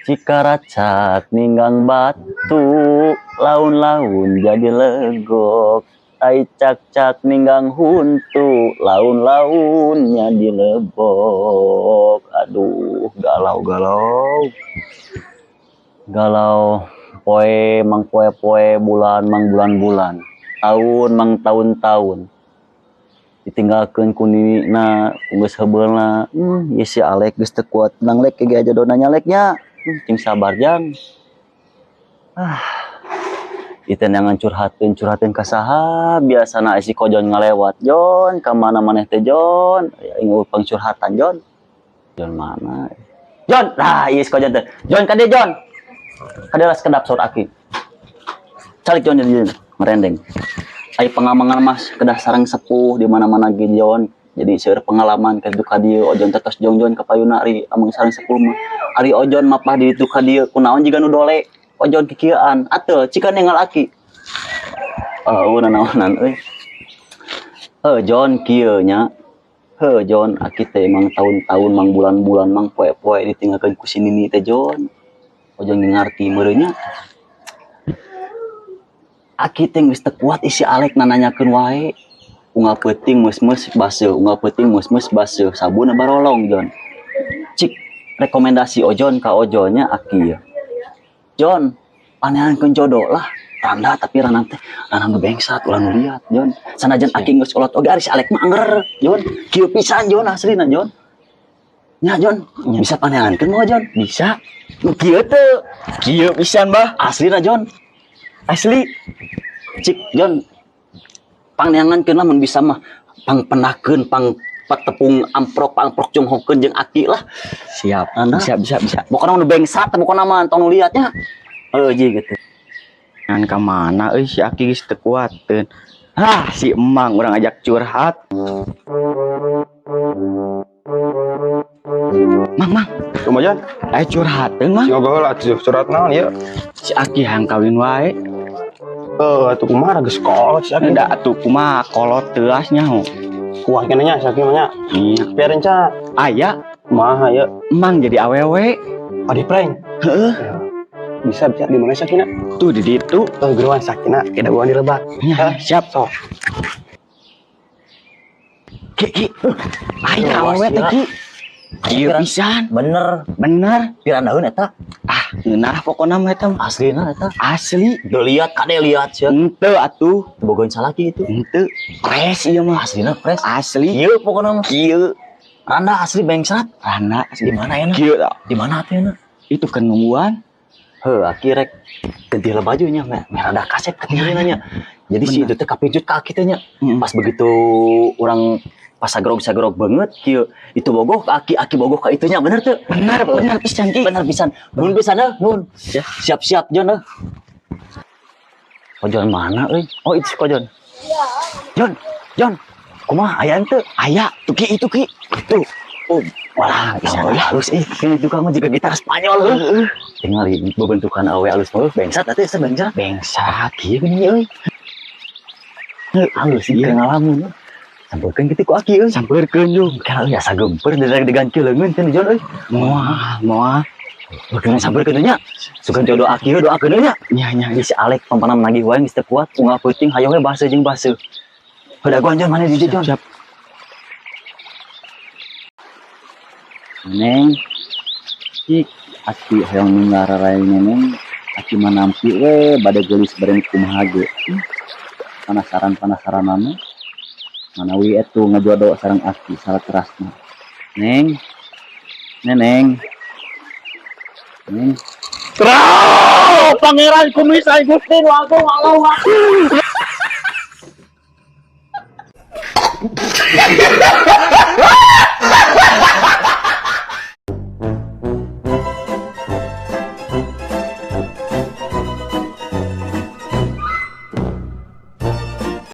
Cikaracak ninggang batu, laun-laun jadi legok. Tai cak-cak ninggang huntu, laun-launnya dilebok. Aduh, galau-galau. Galau, poe mang poe-poe, bulan mang bulan-bulan. Tahun mang tahun-tahun. Ditinggalkeun ku nina, geus heubeulna. Ieu si Alek geus teu kuat nang lek ge aja donanya leknya. Cing sabar jang. Itu nangan curhatin ka saha biasana si Kojon ngalewat. Jon, ka mana maneh teh Jon? Ya ingin upang curhatan Jon. Jon mana? Jon, ieu si Kojon teh. Jon ka dieu Jon. Ka dieu kedap saur aki. Calik Jon di merendeng. Ai pengamangan Mas kedah sareng sepuh di mana-mana ge Jon. Jadi seueur pengalaman ka ditu ka dieu Ojon tetos jongjon ka payuna ari amang sareng sepuh mah. Ari Ojon mapah di ditu ka dieu kunaon jiga nu dole. Ojon kikieuan atuh cika nengal aki. Naonan euy. Jon kieu nya. Jon aki teh emang tahun-tahun mang bulan-bulan mang poe-poe ditinggalkeun ku si Nini teh Jon. Ojon ngarti meureun nya. Aki teh geus teu kuat isi Alek nananyakeun wae. Unggal peuting meus-meus baseuh, unggal peuting meus-meus baseuh, sabuna barolong Jon. Cik rekomendasi Ojon ka Ojonnya aki ya. Jon, panehankeun jodoh lah. Randa tapi rana teh rana bengsat ulah nu liat Jon. Sanajan aki geus olot oge ari si Alek mah anger Jon. Kieu pisan Jon aslina Jon. Nya Jon, bisa panehankeun moal Jon? Bisa. Nu kieu teu. Kieu pisan bah. Aslina Jon. Asli. Cik Jon. Pangneangankeun lah mun bisa mah pangpenakeun patepung amprok jonghokeun jeung aki lah. Siap. Bisa. Pokona nu bengsat pokona mah tong nu liatnya. Ji gitu. Ngan ka mana euy si aki geus teu kuateun. Si emang urang ajak curhat. Mang. Kumaha Aya curhateun Mang. Siga heula curhat naon ieu? Si aki hayang kawin wae. Atuh kumaha geus kolot si aki. Da atuh kumaha kolot teuas nya. Kuah keneh nya si aki mah nya. Perenca Aya kumaha ieu? emang jadi awewe. Di prank. Heeh. Bisa di mana sakina? Tuh di ditu. Tuh geruan sakina, kita buang di lebak. Ya, siap. Sok. Ki. Aya awewe teh Ki. Kieu pisan. Bener pirandaun eta Ngeunah pokona mah eta. aslina eta Asli. dilihat kade lihat sih Henteu atuh. bogohan salaki itu Henteu. Pres ieu mah. aslina fresh Asli. kieu pokoknya mah Kieu. randa asli bengsat Rana di mana ya kieu tah. di mana teh na Itu kenungguan. aki rek ganti lah bajunya merah ada kaset ketinggalan nya jadi si itu teh kapijut ka aki teh nya pas begitu orang pas sagrog banget kieu itu bogoh ka aki bogoh ka itunya bener tuh Bener pisan Ki. bener pisan nun pisan nun Ya. siap Jon Kojon mana euy itu si Kojon Jon kumaha aya henteu Aya tuh Ki itu Ki. Tuh. walah bisa halus kayaknya tukang mah juga gitar Spanyol tinggal bentukan awe halus bengsat atuh sebenjar Bengsat. kieu gini euy halus ieu ngalamun sampeurkeun kitu ku aki euy Sampeurkeun jeung. kana euy asa gemper diganti leungeun teh Jon euy Moal. Bekeun sampeurkeun nya sugan jodoh aki doakeun nya Nya. si Alek pampanam nagih wae geus teu kuat unggal peuting hayo we baseuh jeung baseuh Heudaguan Jon mana di Jon Siap. Neng, cik, aki hayang ningararai neneng, aki manampi we bade geulis bareng kumaha ge. Penasaran nama, manawi etu ngajodoh sareng aki salah terasna. Neng. Pangeran kumis ay Gusti Agung Allah.